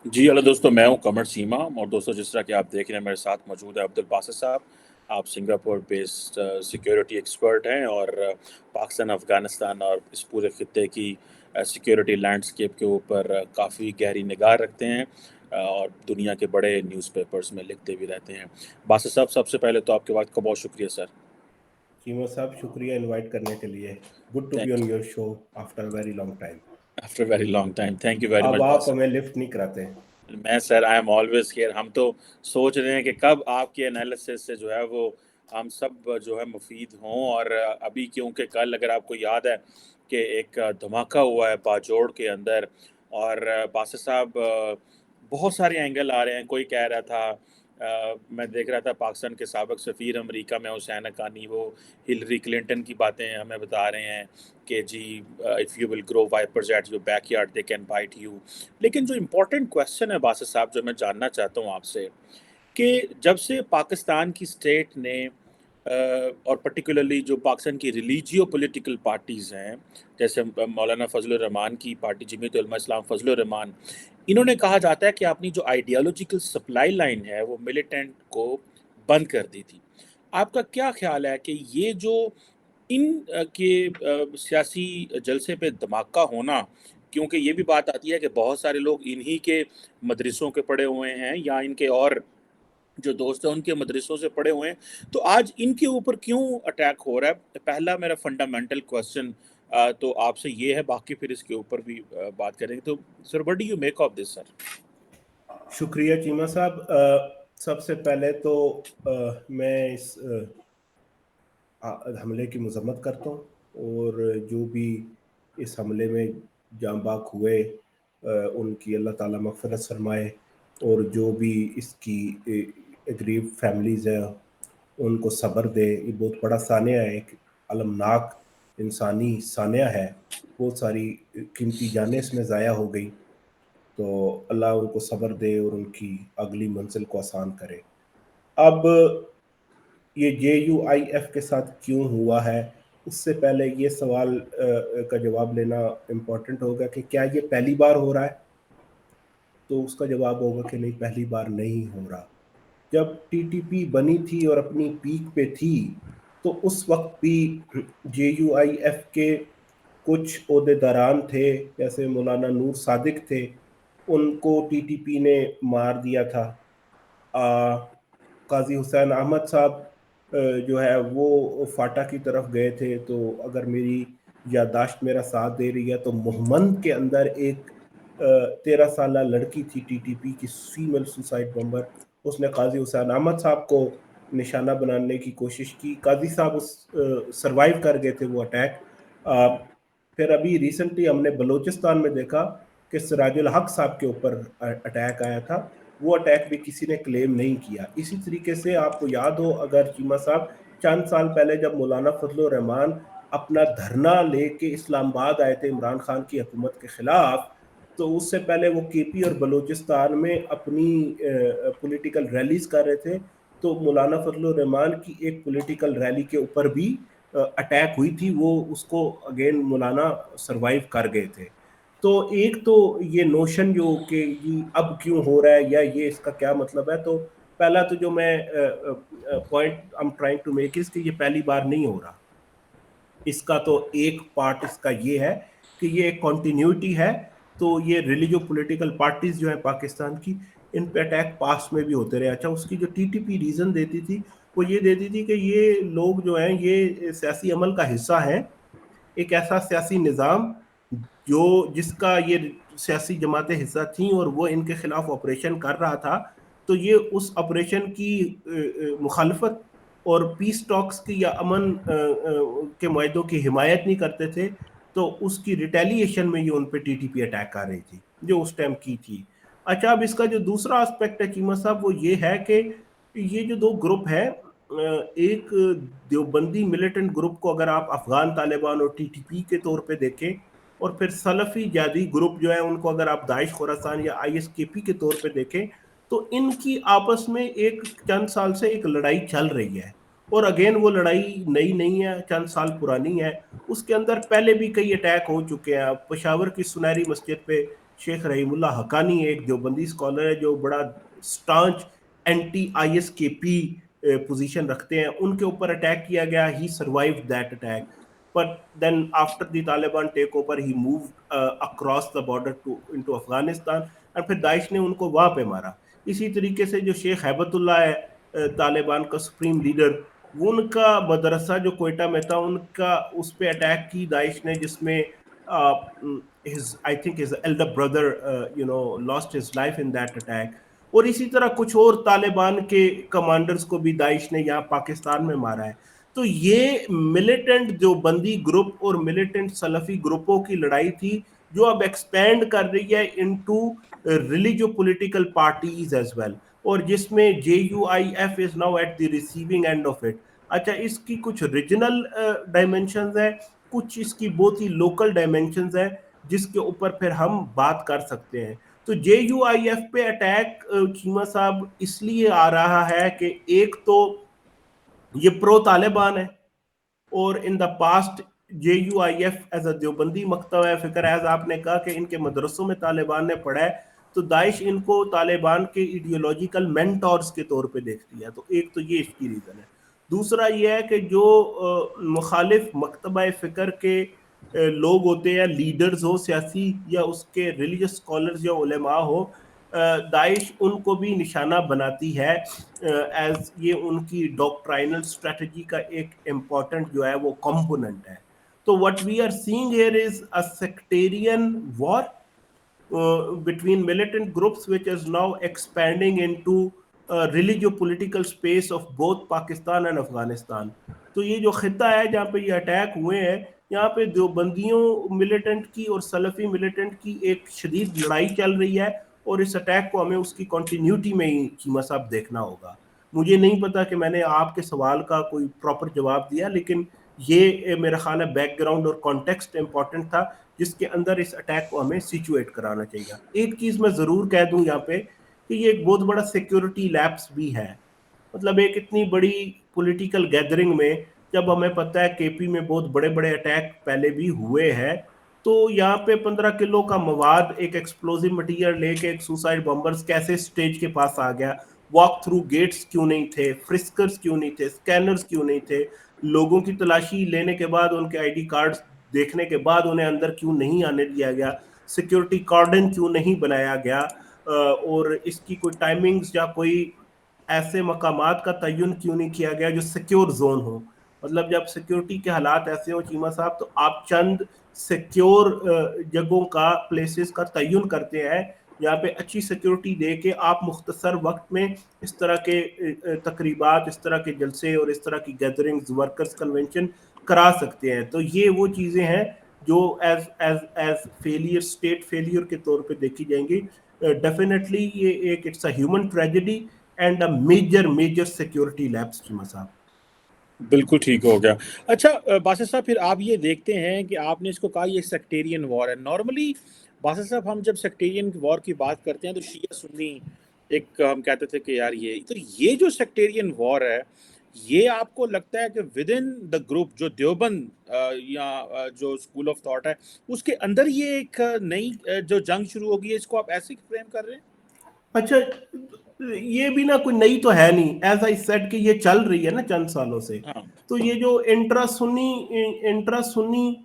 جی hello दोस्तों, मैं हूं कमर सीमा और दोस्तों जिस तरह कि आप देख रहे हैं मेरे साथ मौजूद है अब्दुल बासित साहब। आप सिंगापुर बेस्ड सिक्योरिटी एक्सपर्ट हैं और पाकिस्तान, अफ़गानिस्तान और इस पूरे खित्ते की सिक्योरिटी लैंडस्केप के ऊपर काफ़ी गहरी निगाह रखते हैं और दुनिया के बड़े न्यूज़पेपर्स में लिखते भी रहते हैं। बासित साहब, सबसे पहले तो आपके वक्त का बहुत शुक्रिया सर। चीमा साहब, शुक्रिया इनवाइट करने के लिए। Good to be thank on you. Your show after very long time. After very long time, thank you very अब मच आप बासित। हमें लिफ्ट नहीं कराते। मैं sir I am always here. हम तो सोच रहे हैं कि कब आपके एनालिसिस से जो है वो हम सब जो है मुफीद हों। और अभी क्योंकि कल अगर आपको याद है कि एक धमाका हुआ है बाजोड़ के अंदर, और बासित साहब बहुत सारे एंगल आ रहे हैं। कोई कह रहा था मैं देख रहा था पाकिस्तान के साबिक सफ़ीर अमेरिका में हुसैन हक्कानी, वो हिलरी क्लिंटन की बातें हमें बता रहे हैं कि जी if you will grow vipers at your backyard they can bite you. लेकिन जो इम्पोर्टेंट क्वेश्चन है बासित साहब, जो मैं जानना चाहता हूँ आपसे, कि जब से पाकिस्तान की स्टेट ने और पर्टिकुलरली जो पाकिस्तान की रिलीजियो पॉलिटिकल पार्टीज़ हैं, जैसे मौलाना फजल रहमान की पार्टी जमीयत उलमा इस्लाम फजल रहमान, इन्होंने कहा जाता है कि अपनी जो आइडियोलॉजिकल सप्लाई लाइन है वो मिलिटेंट को बंद कर दी थी। आपका क्या ख्याल है कि ये जो सियासी जलसे पे धमाका होना, क्योंकि ये भी बात आती है कि बहुत सारे लोग इन्हीं के मदरसों के पढ़े हुए हैं या इनके और जो दोस्त हैं उनके मदरसों से पढ़े हुए हैं, तो आज इनके ऊपर क्यों अटैक हो रहा है? पहला मेरा फंडामेंटल क्वेश्चन तो आपसे ये है, बाकी फिर इसके ऊपर भी बात करेंगे। तो sir, what do you make of this sir? शुक्रिया चीमा साहब। सबसे पहले तो मैं इस हमले की मजम्मत करता हूँ, और जो भी इस हमले में जाँ बाक हुए उनकी अल्लाह ताला मग़फ़िरत फरमाए, और जो भी इसकी गरीब फैमिलीज़ हैं उनको सब्र दे। ये बहुत बड़ा सानिया है, एक अलमनाक इंसानी सानिया है। बहुत सारी कीमती जानें इसमें ज़ाया हो गई, तो अल्लाह उनको सब्र दे और उनकी अगली मंजिल को आसान करे। अब ये JUIF के साथ क्यों हुआ है, उससे पहले ये सवाल का जवाब लेना इम्पोर्टेंट होगा कि क्या ये पहली बार हो रहा है? तो उसका जवाब होगा कि नहीं, पहली बार नहीं हो रहा। जब TTP बनी थी और अपनी पीक पे थी, तो उस वक्त भी JUIF के कुछ ओहदेदारान थे, जैसे मौलाना नूर सादिक थे, उनको TTP ने मार दिया था। काजी हुसैन अहमद साहब जो है वो फाटा की तरफ गए थे। तो अगर मेरी याददाश्त मेरा साथ दे रही है, तो मोहम्मद के अंदर एक 13 साल लड़की थी TTP की, फीमेल सुसाइड बम्बर। उसने काजी हुसैन अहमद साहब को निशाना बनाने की कोशिश की। काजी साहब उस सरवाइव कर गए थे वो अटैक। फिर अभी रिसेंटली हमने बलूचिस्तान में देखा कि सिराजुल हक साहब के ऊपर अटैक आया था। वो अटैक भी किसी ने क्लेम नहीं किया। इसी तरीके से आपको याद हो अगर चीमा साहब, चंद साल पहले जब मौलाना फजल रहमान अपना धरना लेके इस्लामाबाद आए थे इमरान खान की हुकूमत के खिलाफ, तो उससे पहले वो KP और बलूचिस्तान में अपनी पॉलिटिकल रैलीज कर रहे थे। तो मौलाना फजल रहमान की एक पॉलिटिकल रैली के ऊपर भी अटैक हुई थी। वो उसको अगेन मौलाना सरवाइव कर गए थे। तो एक तो ये नोशन जो कि ये अब क्यों हो रहा है या ये इसका क्या मतलब है, तो पहला तो जो मैं point I am trying to make is कि ये पहली बार नहीं हो रहा। इसका तो एक पार्ट इसका ये है कि ये एक कॉन्टिन्यूटी है। तो ये रिलीजियो पॉलिटिकल पार्टीज जो है पाकिस्तान की, इन पे अटैक पास्ट में भी होते रहे। अच्छा, उसकी जो TTP रीजन देती थी, वो ये देती थी कि ये लोग जो हैं ये सियासी अमल का हिस्सा हैं। एक ऐसा सियासी निज़ाम जो जिसका ये सियासी जमातें हिस्सा थीं और वो इनके खिलाफ ऑपरेशन कर रहा था, तो ये उस ऑपरेशन की मुखालफत और पीस टॉक्स की या अमन के मायदों की हिमायत नहीं करते थे। तो उसकी रिटेलिएशन में ये उन पे TTP अटैक कर रही थी, जो उस टाइम की थी। अच्छा, अब इसका जो दूसरा एस्पेक्ट है चीमा साहब, वो ये है कि ये जो दो ग्रुप है, एक देवबंदी मिलिटेंट ग्रुप को अगर आप अफगान तालिबान और TTP के तौर पे देखें, और फिर सलफी जादी ग्रुप जो है उनको अगर आप दाइश खुरासान या ISKP के तौर पे देखें, तो इनकी आपस में एक चंद साल से एक लड़ाई चल रही है। और अगेन वो लड़ाई नई नहीं है, चंद साल पुरानी है। उसके अंदर पहले भी कई अटैक हो चुके हैं। पेशावर की सुनहरी मस्जिद पे शेख रहीमुल्ला हकानी एक देवबंदी स्कॉलर है जो बड़ा स्टांच एंटी ISKP पोजीशन रखते हैं, उनके ऊपर अटैक किया गया, ही survived that attack, but then after the Taliban takeover he moved across the border to into Afghanistan, और फिर दाइश ने उनको वहां पे मारा। इसी तरीके से जो शेख हैबतुल्ला है तालिबान का सुप्रीम लीडर, उनका मदरसा जो कोयटा में था, उनका उस पे अटैक की दाइश ने, जिसमें his I think his elder brother lost his life in that attack। और इसी तरह कुछ और तालिबान के कमांडर्स को भी दाइश ने यहाँ पाकिस्तान में मारा है। तो ये मिलिटेंट जो बंदी ग्रुप और मिलिटेंट सलफी ग्रुपों की लड़ाई थी, जो अब एक्सपेंड कर रही है into religio political parties as well, और जिसमें JUIF is now at the receiving end of it. अच्छा, इसकी कुछ रीजनल डायमेंशंस है, कुछ इसकी बहुत ही लोकल डायमेंशंस है, जिसके ऊपर फिर हम बात कर सकते हैं। तो JUIF पे अटैक चीमा साहब इसलिए आ रहा है कि एक तो ये प्रो तालिबान है, और in the past JUIF as a Deobandi मकतब है फिक्र, एज आपने कहा कि इनके मदरसों में तालिबान ने पढ़ा है, तो दाइश इनको तालिबान के इडियोलॉजिकल मेंटोर्स के तौर पे देखती है। तो एक तो ये इसकी रीज़न है। दूसरा ये है कि जो मुखालिफ मकतबा फ़िक्र के लोग होते हैं, लीडर्स हो सियासी या उसके रिलीजियस स्कॉलर्स या उलेमा हो, दाइश उनको भी निशाना बनाती है एज ये उनकी डॉक्ट्राइनल स्ट्रेटजी का एक इम्पॉर्टेंट जो है वो कंपोनेंट है। तो what we are seeing here is a sectarian war between militant groups which is now expanding into religio-political space of both Pakistan and Afghanistan। तो ये जो खिता है जहाँ पे ये अटैक हुए हैं, यहाँ पे देवबंदियों मिलिटेंट की और सलफी मिलिटेंट की एक शदीद लड़ाई चल रही है, और इस अटैक को हमें उसकी कंटिन्यूटी में ही चीमा साहब देखना होगा। मुझे नहीं पता कि मैंने आपके सवाल का कोई प्रॉपर जवाब दिया, लेकिन ये मेरा ख्याल है बैकग्राउंड और कॉन्टेक्स्ट इंपॉर्टेंट था जिसके अंदर इस अटैक को हमें सिचुएट कराना चाहिए। एक चीज मैं जरूर कह दूं यहाँ पे कि ये एक बहुत बड़ा सिक्योरिटी लैप्स भी है। मतलब एक इतनी बड़ी पॉलिटिकल गैदरिंग में जब हमें पता है केपी में बहुत बड़े बड़े अटैक पहले भी हुए हैं, तो यहाँ पे 15 किलो का मवाद, एक एक्सप्लोजिव मटीरियल लेके एक सुसाइड बॉम्बर्स कैसे स्टेज के पास आ गया, वॉक थ्रू गेट्स क्यों नहीं थे, फ्रिस्कर्स क्यों नहीं थे, स्कैनर्स क्यों नहीं थे, लोगों की तलाशी लेने के बाद उनके आईडी कार्ड्स देखने के बाद उन्हें अंदर क्यों नहीं आने दिया गया, सिक्योरिटी कार्डन क्यों नहीं बनाया गया, और इसकी कोई टाइमिंग्स या कोई ऐसे मकामात का तयन क्यों नहीं किया गया जो सिक्योर जोन हो। मतलब जब सिक्योरिटी के हालात ऐसे हो चीमा साहब, तो आप चंद सिक्योर जगहों का, प्लेसेस का तयन करते हैं, यहाँ पे अच्छी सिक्योरिटी दे के आप मुख्तसर वक्त में इस तरह के तकरीबात, इस तरह के जलसे और इस तरह की गैदरिंग्स, वर्कर्स कन्वेंशन करा सकते हैं। तो ये वो चीज़ें हैं जो as as as failure, state failure के तौर पे देखी जाएंगी। डेफिनेटली ये एक it's a human tragedy and a major major security lapse Cheema साहब। बिल्कुल ठीक हो गया। अच्छा बासित साहब, फिर आप ये देखते हैं कि आपने इसको कहा ये सेक्टेरियन वॉर है। नॉर्मली बासित साहब, हम जब सेक्टेरियन वॉर की बात करते हैं तो शिया सुन्नी एक हम कहते थे कि यार ये जो सेक्टेरियन वॉर है, ये आपको लगता है कि विद इन द ग्रुप जो देवबंद या जो स्कूल ऑफ थॉट है उसके अंदर ये एक नई जो जंग शुरू होगी है, इसको आप ऐसे फ्रेम कर रहे हैं? अच्छा, ये भी ना कोई नई तो है नहीं, एज आई सेड कि ये चल रही है ना चंद सालों से। हाँ। तो ये जो इंट्रा सुन्नी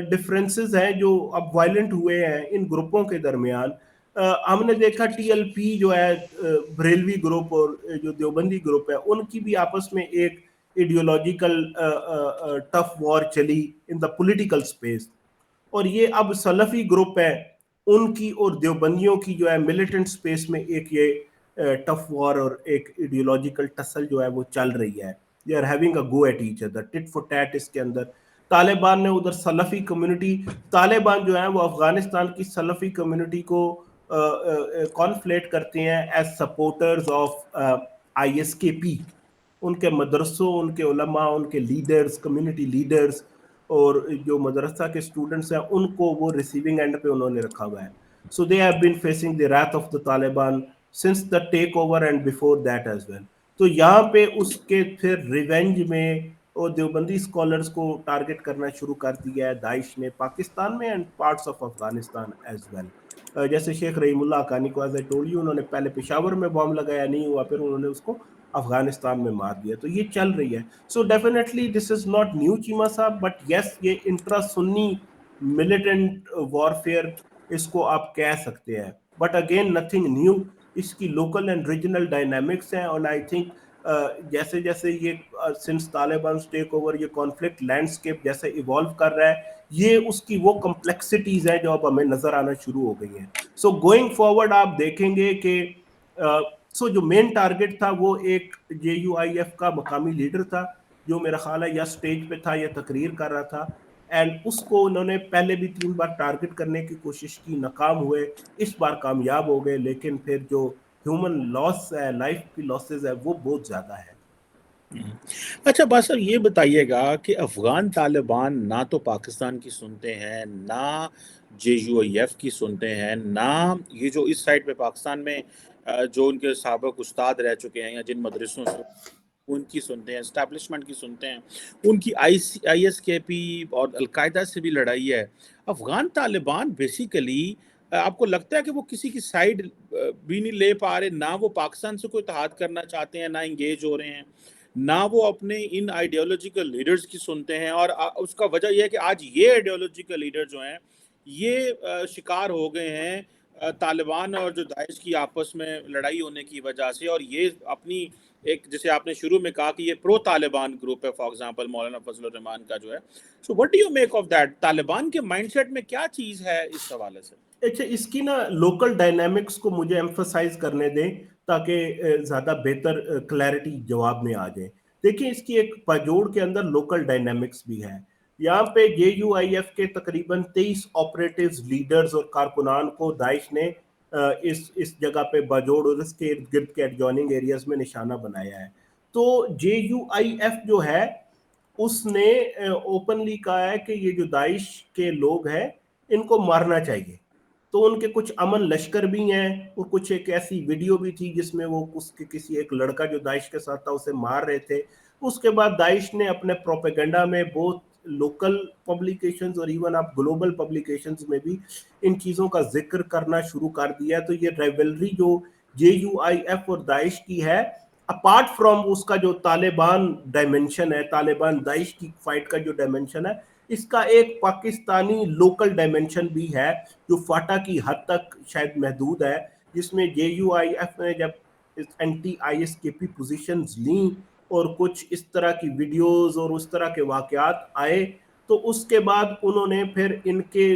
डिफरेंसेस हैं जो अब वायलेंट हुए हैं इन ग्रुपों के दरमियान, हमने देखा TLP जो है बरेलवी ग्रुप और जो देवबंदी ग्रुप है, उनकी भी आपस में एक आइडियोलॉजिकल टफ वॉर चली इन द पॉलिटिकल स्पेस। और ये अब सलफी ग्रुप है, उनकी और देवबंदियों की जो है मिलिटेंट स्पेस में एक ये टफ वॉर और एक आइडियोलॉजिकल टसल जो है वो चल रही है। They are having a go at each other, tit for tat. इसके अंदर तालिबान ने उधर सलफी कम्युनिटी, तालिबान जो है वो अफगानिस्तान की सलफी कम्युनिटी को कॉन्फ्लेट करते हैं एज सपोर्टर्स ऑफ ISKP। उनके मदरसों, उनके उलमा, उनके लीडर्स, कम्युनिटी लीडर्स और जो मदरसा के स्टूडेंट्स हैं, उनको वो रिसीविंग एंड पे उन्होंने रखा हुआ है। So they have been facing the wrath of the Taliban since the take over and before that as well. तो यहाँ पे उसके फिर रिवेंज में और देवबंदी स्कॉलर्स को टारगेट करना शुरू कर दिया है दाइश ने पाकिस्तान में and parts of Afghanistan as well. जैसे शेख रहीमुल्लाह हक्कानी को एज आई टोल्ड यू, उन्होंने पहले पेशावर में बॉम्ब लगाया, नहीं हुआ, फिर उन्होंने उसको अफगानिस्तान में मार दिया। तो ये चल रही है। So definitely this is not new Cheema साहब, बट यस ये इंट्रा सुन्नी मिलिटेंट वॉरफेयर इसको आप कह सकते हैं, बट अगेन नथिंग न्यू। इसकी लोकल एंड रीजनल डायनामिक्स हैं, और आई थिंक जैसे जैसे ये सिंस तालिबान टेक ओवर ये कॉन्फ्लिक्ट लैंडस्केप जैसे इवॉल्व कर रहा है, ये उसकी वो कॉम्प्लेक्सिटीज हैं जो अब हमें नजर आना शुरू हो गई हैं। सो गोइंग फॉरवर्ड आप देखेंगे कि सो जो मेन टारगेट था वो एक JUIF का मकामी लीडर था, जो मेरा ख्याल है या स्टेज पे था या तकरीर कर रहा था, एंड उसको उन्होंने पहले भी 3 बार टारगेट करने की कोशिश की, नाकाम हुए, इस बार कामयाब हो गए, लेकिन फिर जो ह्यूमन लॉस है, लाइफ की लॉसेज है, वो बहुत ज्यादा है। अच्छा बासर ये बताइएगा कि अफगान तालिबान ना तो पाकिस्तान की सुनते हैं, ना JUIF की सुनते हैं, ना ये जो इस साइड पे पाकिस्तान में जो उनके साबिक उस्ताद रह चुके हैं या जिन मदरसों से उनकी सुनते हैं, एस्टैब्लिशमेंट की सुनते हैं, उनकी ISKP और अलकायदा से भी लड़ाई है। अफगान तालिबान बेसिकली आपको लगता है कि वो किसी की साइड भी नहीं ले पा रहे, ना वो पाकिस्तान से कोई इत्तेहाद करना चाहते हैं, ना इंगेज हो रहे हैं, ना वो अपने इन आइडियोलॉजिकल लीडर्स की सुनते हैं। और उसका वजह यह है कि आज ये आइडियोलॉजिकल लीडर जो हैं ये शिकार हो गए हैं तालिबान और जो दाइश की आपस में लड़ाई होने की वजह से, और ये अपनी एक, जैसे आपने शुरू में कहा कि ये प्रो तालिबान ग्रुप है, फॉर एग्जांपल मौलाना फजल रहमान का जो है। So what do you make of that? Taliban के माइंडसेट में क्या चीज़ है इस हवाले से? अच्छा, इसकी ना लोकल डायनामिक्स को मुझे एम्फसाइज करने दें, ताकि ज़्यादा बेहतर क्लैरिटी जवाब में आ जाए। देखिए, इसकी एक पजोड़ के अंदर लोकल डायनामिक्स भी है। यहाँ पे JUIF के तकरीबन 23 ऑपरेटिव्स, लीडर्स और कारकुनान को दाइश ने इस जगह पे बाजोड़ और इसके इर्द गिर्द के एडजॉइनिंग एरियाज में निशाना बनाया है। तो JUIF जो है उसने ओपनली कहा है कि ये जो दाइश के लोग हैं इनको मारना चाहिए। तो उनके कुछ अमन लश्कर भी हैं, और कुछ एक ऐसी वीडियो भी थी जिसमें वो उसके किसी एक लड़का जो दाइश के साथ था उसे मार रहे थे। उसके बाद दाइश ने अपने प्रोपेगेंडा में बहुत लोकल पब्लिकेशंस और इवन आप ग्लोबल पब्लिकेशंस में भी इन चीज़ों का जिक्र करना शुरू कर दिया। तो ये राइवलरी जो JUIF और दाइश की है, अपार्ट फ्रॉम उसका जो तालिबान डायमेंशन है, तालिबान दाइश की फाइट का जो डायमेंशन है, इसका एक पाकिस्तानी लोकल डायमेंशन भी है जो फाटा की हद तक शायद महदूद है, जिसमें JUIF ने जब एंटी ISKP पोजीशंस ली और कुछ इस तरह की वीडियोस और उस तरह के वाकयात आए, तो उसके बाद उन्होंने फिर इनके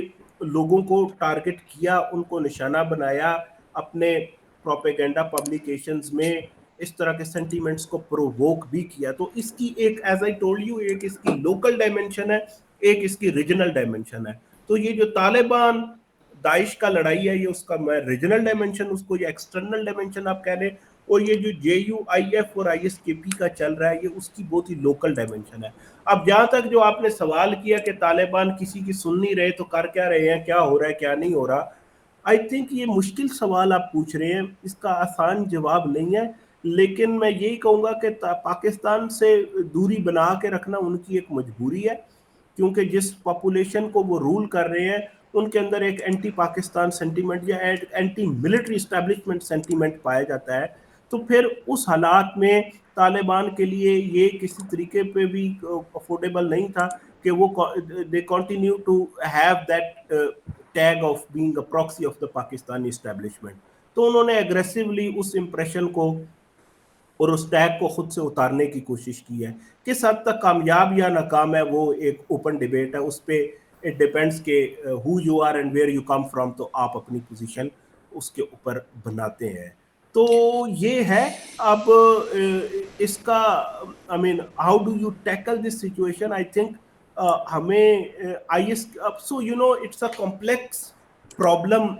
लोगों को टारगेट किया, उनको निशाना बनाया, अपने प्रोपेगेंडा पब्लिकेशंस में इस तरह के सेंटीमेंट्स को प्रोवोक भी किया। तो इसकी एक, एज आई टोल्ड यू, एक इसकी लोकल डायमेंशन है, एक इसकी रीजनल डायमेंशन है। तो ये जो तालिबान दाइश का लड़ाई है, ये उसका मैं रीजनल डायमेंशन उसको, ये एक्सटर्नल डायमेंशन आप कह रहे हैं, और ये जो JUIF और ISKP का चल रहा है, ये उसकी बहुत ही लोकल डायमेंशन है। अब जहां तक जो आपने सवाल किया कि तालिबान किसी की सुन नहीं रहे तो कर क्या रहे हैं, क्या हो रहा है क्या नहीं हो रहा, आई थिंक ये मुश्किल सवाल आप पूछ रहे हैं, इसका आसान जवाब नहीं है। लेकिन मैं यही कहूँगा कि पाकिस्तान से दूरी बना के रखना उनकी एक मजबूरी है, क्योंकि जिस पॉपुलेशन को वो रूल कर रहे हैं उनके अंदर एक एंटी पाकिस्तान सेंटीमेंट या एंटी मिलिट्री इस्टेब्लिशमेंट सेंटीमेंट पाया जाता है। तो फिर उस हालात में तालिबान के लिए ये किसी तरीके पे भी अफोर्डेबल नहीं था कि वो they continue to have that tag of being a proxy of the Pakistani establishment. तो उन्होंने एग्रेसिवली उस इंप्रेशन को और उस टैग को खुद से उतारने की कोशिश की है। किस हद तक कामयाब या नाकाम है वो एक ओपन डिबेट है, उस पर इट डिपेंड्स के who you are and where you come from, तो आप अपनी पोजीशन उसके ऊपर बनाते हैं। तो ये है। अब इसका, I mean, how do you tackle this situation? I think हमें IS, so you know it's a complex problem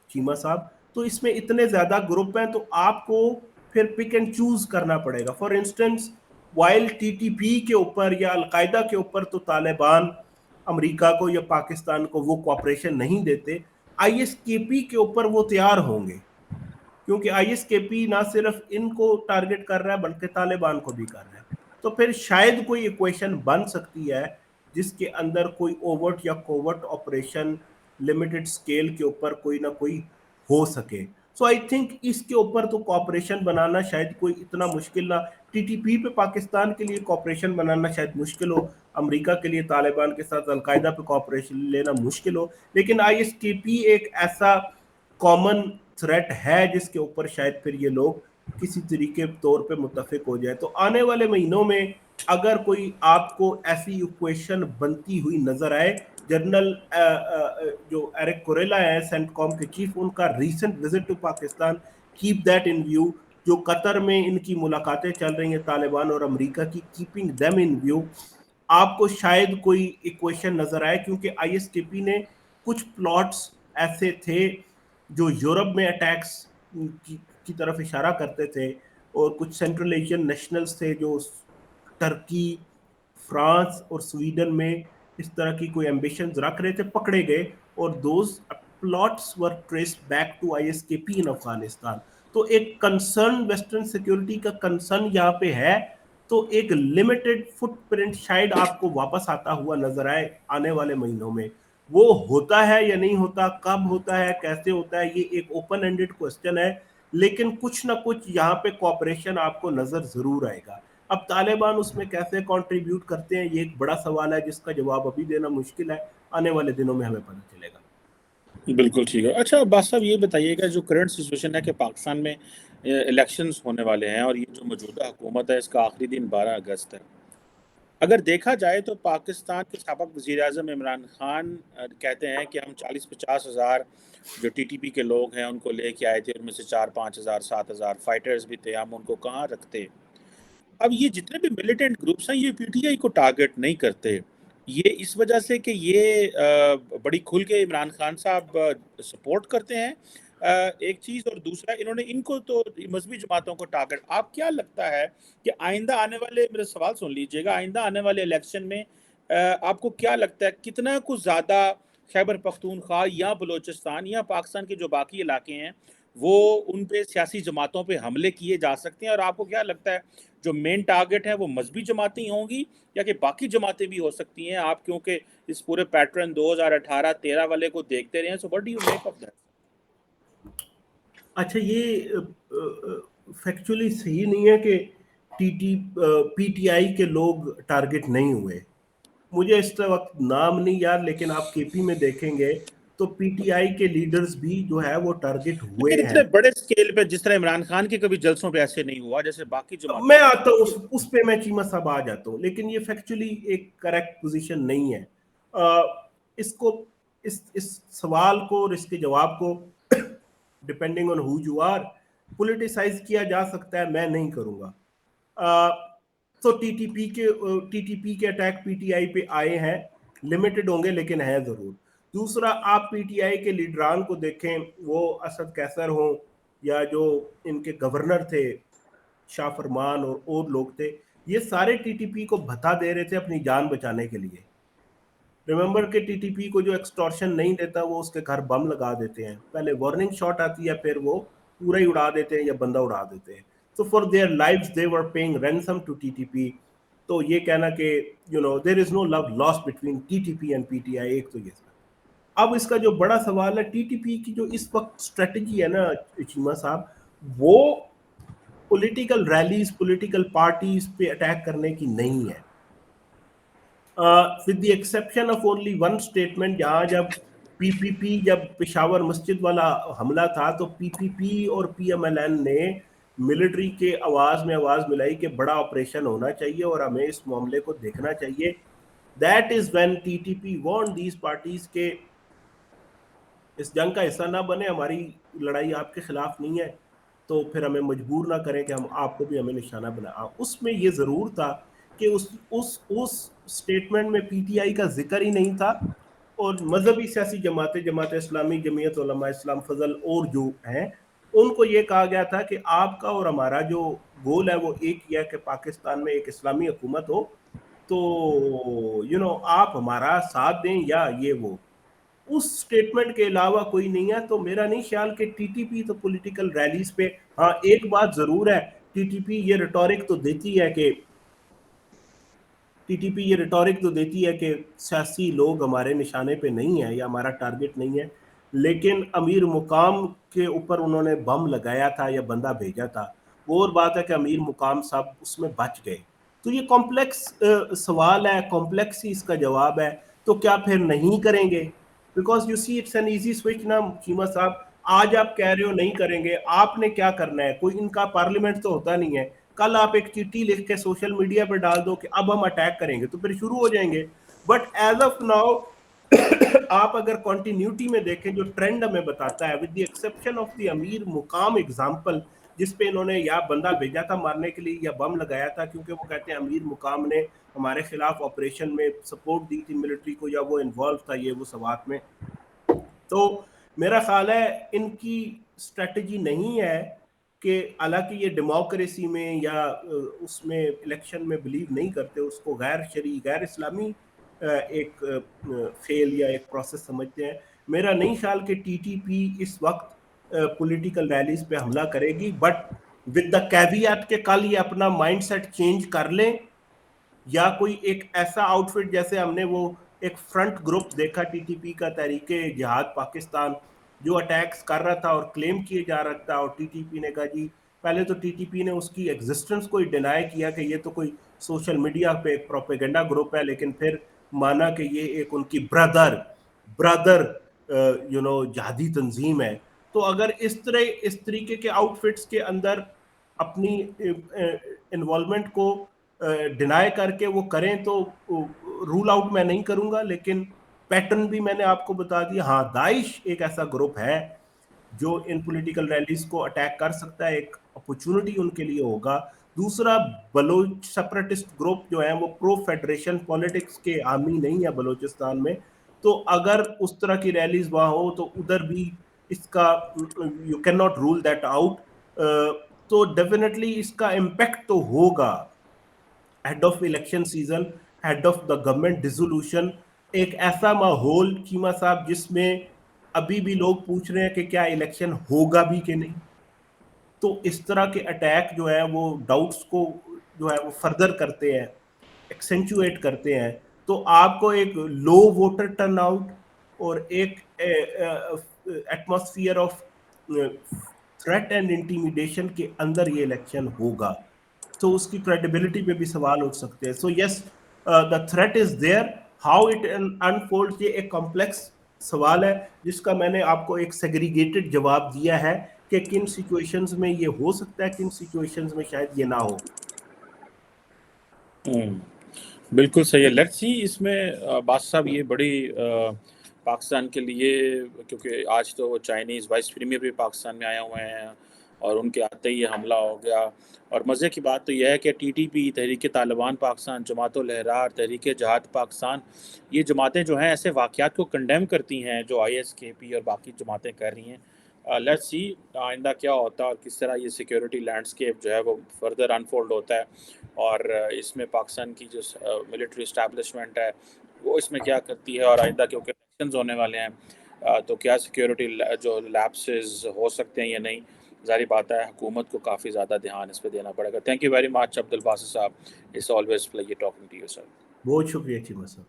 Cheema साहब। तो इसमें इतने ज्यादा ग्रुप हैं, तो आपको फिर पिक एंड चूज करना पड़ेगा। फॉर इंस्टेंस, वाइल TTP के ऊपर या अलकायदा के ऊपर तो तालिबान अमेरिका को या पाकिस्तान को वो कोऑपरेशन नहीं देते, ISKP के ऊपर वो तैयार होंगे, क्योंकि ISKP ना सिर्फ इनको टारगेट कर रहा है बल्कि तालिबान को भी कर रहा है। तो फिर शायद कोई इक्वेशन बन सकती है जिसके अंदर कोई ओवर्ट या कोवर्ट ऑपरेशन लिमिटेड स्केल के ऊपर कोई ना कोई हो सके. सो आई थिंक इसके ऊपर तो कॉपरेशन बनाना शायद कोई इतना मुश्किल ना, टीटीपी पे पाकिस्तान के लिए कॉपरेशन बनाना शायद मुश्किल हो, अमेरिका के लिए तालिबान के साथ अलकायदा पे कॉपरेशन लेना मुश्किल हो, लेकिन आईएसकेपी एक ऐसा कॉमन थ्रेट है जिसके ऊपर शायद फिर ये लोग किसी तरीके तौर पे मुत्तफिक हो जाए. तो आने वाले महीनों में अगर कोई आपको ऐसी इक्वेशन बनती हुई नजर आए, जनरल जो एरिक कोरेला है सेंटकॉम के चीफ, उनका recent visit to Pakistan, keep that in view. जो कतर में इनकी मुलाकातें चल रही हैं तालिबान और अमेरिका की, कीपिंग देम इन व्यू, आपको शायद कोई इक्वेशन नजर आए, क्योंकि आईएसटीपी ने कुछ प्लॉट्स ऐसे थे जो यूरोप में अटैक्स की तरफ इशारा करते थे, और कुछ सेंट्रल एशियन नेशनल्स थे जो टर्की, फ्रांस और स्वीडन में इस तरह की कोई एम्बिशंस रख रहे थे, पकड़े गए, और those plots were traced back to ISKP in Afghanistan. तो एक कंसर्न, वेस्टर्न सिक्योरिटी का कंसर्न यहाँ पे है, तो एक लिमिटेड फुटप्रिंट शायद आपको वापस आता हुआ नजर आए आने वाले महीनों में. वो होता है या नहीं होता, कब होता है, कैसे होता है, ये एक ओपन एंडेड क्वेश्चन है, लेकिन कुछ ना कुछ यहाँ पे कॉपरेशन आपको नजर जरूर आएगा. अब तालिबान उसमें कैसे कंट्रीब्यूट करते हैं, ये एक बड़ा सवाल है जिसका जवाब अभी देना मुश्किल है, आने वाले दिनों में हमें पता चलेगा. बिल्कुल ठीक है. अच्छा अब्बास साहब, ये बताइएगा, जो करंट सिचुएशन है कि पाकिस्तान में इलेक्शंस होने वाले हैं और ये जो मौजूदा हुकूमत है इसका आखिरी दिन 12 अगस्त है. अगर देखा जाए तो पाकिस्तान के साबिक वज़ीर-ए-आज़म इमरान खान कहते हैं कि हम 40-50 हज़ार जो टीटीपी के लोग हैं उनको लेके आए थे, उनमें से 4-5 हज़ार 7 हज़ार फाइटर्स भी थे, हम उनको कहाँ रखते. अब ये जितने भी मिलिटेंट ग्रुप्स हैं ये पीटीआई को टारगेट नहीं करते, ये इस वजह से कि ये बड़ी खुल के इमरान खान साहब सपोर्ट करते हैं, एक चीज़, और दूसरा इन्होंने इनको तो मजहबी जमातों को टारगेट. आप क्या लगता है कि आइंदा आने वाले, मेरा सवाल सुन लीजिएगा, आइंदा आने वाले इलेक्शन में आपको क्या लगता है कितना कुछ ज़्यादा खैबर पख्तूनख्वा या बलूचिस्तान या पाकिस्तान के जो बाकी इलाके हैं वो उन पे सियासी जमातों पे हमले किए जा सकते हैं, और आपको क्या लगता है जो मेन टारगेट है वो मजहबी जमातें होंगी या कि बाकी जमातें भी हो सकती हैं? आप क्योंकि इस पूरे पैटर्न 2018-13 वाले को देखते रहे हैं, so what do you make of that? अच्छा, ये फैक्चुअली सही नहीं है कि पीटीआई के लोग टारगेट नहीं हुए. मुझे इस वक्त नाम नहीं याद, लेकिन आप केपी में देखेंगे तो पीटीआई के लीडर्स भी जो है वो टारगेट हुए लेकिन इतने हैं. बड़े स्केल पे जिस तरह इमरान खान के कभी जलसों पे ऐसे नहीं हुआ जैसे बाकी जमातों मैं पे. आता हूँ उस पे, मैं चीमा साहब आ जाता हूँ, लेकिन ये फैक्चुअली एक करेक्ट पोजीशन नहीं है. इसको इस सवाल को और इसके जवाब को depending on who you are politicize किया जा सकता है, मैं नहीं करूंगा. तो टीटीपी के अटैक पीटीआई पे आए हैं, लिमिटेड होंगे लेकिन है जरूर. दूसरा, आप पीटीआई के लीडरान को देखें, वो असद कैसर हो या जो इनके गवर्नर थे शाह फरमान और लोग थे, ये सारे टीटीपी को भत्ता दे रहे थे अपनी जान बचाने के लिए. रिमेंबर के टीटीपी को जो एक्सटॉर्शन नहीं देता वो उसके घर बम लगा देते हैं, पहले वार्निंग शॉट आती है, फिर वो पूरा ही उड़ा देते हैं या बंदा उड़ा देते हैं. तो for their lives they were paying ransom to TTP. तो ये कहना कि there is no love lost between TTP and PTI, एक तो ये. अब इसका जो बड़ा सवाल है, टीटीपी की जो इस वक्त स्ट्रेटजी है ना चीमा साहब, वो पॉलिटिकल रैलीज, पॉलिटिकल पार्टीज पे अटैक करने की नहीं है, with the exception of only one statement. जहां जब पेशावर मस्जिद वाला हमला था तो पीपीपी और पीएमएलएन ने मिलिट्री के आवाज में आवाज मिलाई कि बड़ा ऑपरेशन होना चाहिए और हमें इस मामले को देखना चाहिए. That is when TTP want these parties के इस जंग का हिस्सा ना बने, हमारी लड़ाई आपके खिलाफ नहीं है, तो फिर हमें मजबूर ना करें कि हम आपको भी हमें निशाना बना. उसमें ये ज़रूर था कि उस स्टेटमेंट में पीटीआई का जिक्र ही नहीं था, और मजहबी सियासी जमातें, जमात इस्लामी, जमीयत उलमा इस्लाम फजल और जो हैं, उनको ये कहा गया था कि आपका और हमारा जो गोल है वो एक ही है कि पाकिस्तान में एक इस्लामी हुकूमत हो, तो आप हमारा साथ दें या ये वो. उस स्टेटमेंट के अलावा कोई नहीं है. तो मेरा नहीं ख्याल कि टीटीपी तो पॉलिटिकल रैलीज पे, हाँ एक बात जरूर है, टीटीपी ये रिटोरिक तो देती है कि TTP ये रिटोरिक तो देती है कि सियासी लोग हमारे निशाने पे नहीं है या हमारा टारगेट नहीं है, लेकिन अमीर मुकाम के ऊपर उन्होंने बम लगाया था या बंदा भेजा था, वो और बात है कि अमीर मुकाम साहब उसमें बच गए। तो ये कॉम्प्लेक्स सवाल है, कॉम्प्लेक्स ही इसका जवाब है। तो क्या फिर नहीं करेंगे? Because you see it's an easy switch ना शीमा साहब। आज आप कह रहे हो नहीं करेंगे, आपने क्या करना है? कोई इनका पार्लियामेंट तो होता नहीं है। कल आप एक चिट्ठी लिख के सोशल मीडिया पर डाल दो कि अब हम अटैक करेंगे, तो फिर शुरू हो जाएंगे। बट एज ऑफ नाउ आप अगर कंटिन्यूटी में देखें, जो ट्रेंड हमें बताता है, with the exception of the अमीर मुकाम एग्जांपल, जिसपे इन्होंने या बंदा भेजा था मारने के लिए या बम लगाया था, क्योंकि वो कहते हैं अमीर मुकाम ने हमारे खिलाफ ऑपरेशन में सपोर्ट दी थी मिलिट्री को, या वो इन्वॉल्व था ये वो सवात में। तो मेरा ख्याल है इनकी स्ट्रेटजी नहीं है कि, हालांकि ये डेमोक्रेसी में या उसमें इलेक्शन में बिलीव नहीं करते, उसको गैर शरई गैर इस्लामी एक फेल या एक प्रोसेस समझते हैं। मेरा नहीं ख्याल कि TTP इस वक्त पॉलिटिकल रैलीज पे हमला करेगी, बट विद द कैवियट के कल ये अपना माइंडसेट चेंज कर लें, या कोई एक ऐसा आउटफिट, जैसे हमने वो एक फ्रंट ग्रुप देखा TTP का, तहरीके जिहाद पाकिस्तान, जो अटैक्स कर रहा था और क्लेम किए जा रहा था, और TTP ने कहा जी, पहले तो TTP ने उसकी एग्जिस्टेंस को ही डिनाई किया कि ये तो कोई सोशल मीडिया पे एक प्रोपेगेंडा ग्रुप है, लेकिन फिर माना कि ये एक उनकी ब्रदर ब्रदर जहादी तंजीम है। तो अगर इस तरीके के आउटफिट्स के अंदर अपनी इन्वॉल्वमेंट को डिनाई करके वो करें, तो रूल आउट मैं नहीं करूंगा, लेकिन पैटर्न भी मैंने आपको बता दिया। हाँ, दाइश एक ऐसा ग्रुप है जो इन पॉलिटिकल रैलीज को अटैक कर सकता है, एक अपॉर्चुनिटी उनके लिए होगा। दूसरा, बलोच सेपरेटिस्ट ग्रुप जो है वो प्रो फेडरेशन पॉलिटिक्स के हामी नहीं है बलोचिस्तान में, तो अगर उस तरह की रैलीज वहां हो तो उधर भी इसका, you can not rule that out. तो डेफिनेटली इसका इम्पैक्ट तो होगा head of election season, head of the government dissolution, एक ऐसा माहौल चीमा साहब जिसमें अभी भी लोग पूछ रहे हैं कि क्या इलेक्शन होगा भी कि नहीं। तो इस तरह के अटैक जो है वो डाउट्स को जो है वो फर्दर करते हैं, एक्सेंचुएट करते हैं। तो आपको एक लो वोटर टर्नआउट और एक atmosphere of threat and intimidation के अंदर ये इलेक्शन होगा, तो उसकी क्रेडिबिलिटी पे भी सवाल उठ सकते हैं। So yes, the threat is there, how it unfold, ये एक कॉम्प्लेक्स सवाल है जिसका मैंने आपको एक सेग्रीगेटेड जवाब दिया है कि किन सिचुएशंस में ये हो सकता है, किन सिचुएशंस में शायद ये ना हो। बिल्कुल सही है। लेट्स सी इसमें बादशाह साहब, ये बड़ी पाकिस्तान के लिए, क्योंकि आज तो चाइनीज़ वाइस प्रीमियर भी पाकिस्तान में आए हुए हैं और उनके आते ही ये हमला हो गया। और मज़े की बात तो यह है कि TTP, तहरीक तालिबान पाकिस्तान, जमातुल अहरार, तहरीक जिहाद पाकिस्तान, ये जमातें जो हैं ऐसे वाक़यात को कंडेम करती हैं जो ISKP और बाकी जमातें कर रही हैं। लेट्स सी आइंदा क्या होता है और किस तरह ये सिक्योरिटी लैंडस्केप जो है वो फर्दर अनफोल्ड होता है, और इसमें पाकिस्तान की जो मिलिट्री इस्टेब्लिशमेंट है वो इसमें क्या करती है, और आइंदा क्योंकि इलेक्शंस होने वाले हैं तो क्या सिक्योरिटी जो लैप्सेस हो सकते हैं या नहीं। ज़ाहिर बात है हुकूमत को काफ़ी ज़्यादा ध्यान इस पर देना पड़ेगा। Thank you very much Abdul Basit sahab, it's always pleasure talking to you sir. बहुत शुक्रिया चीमा साहब।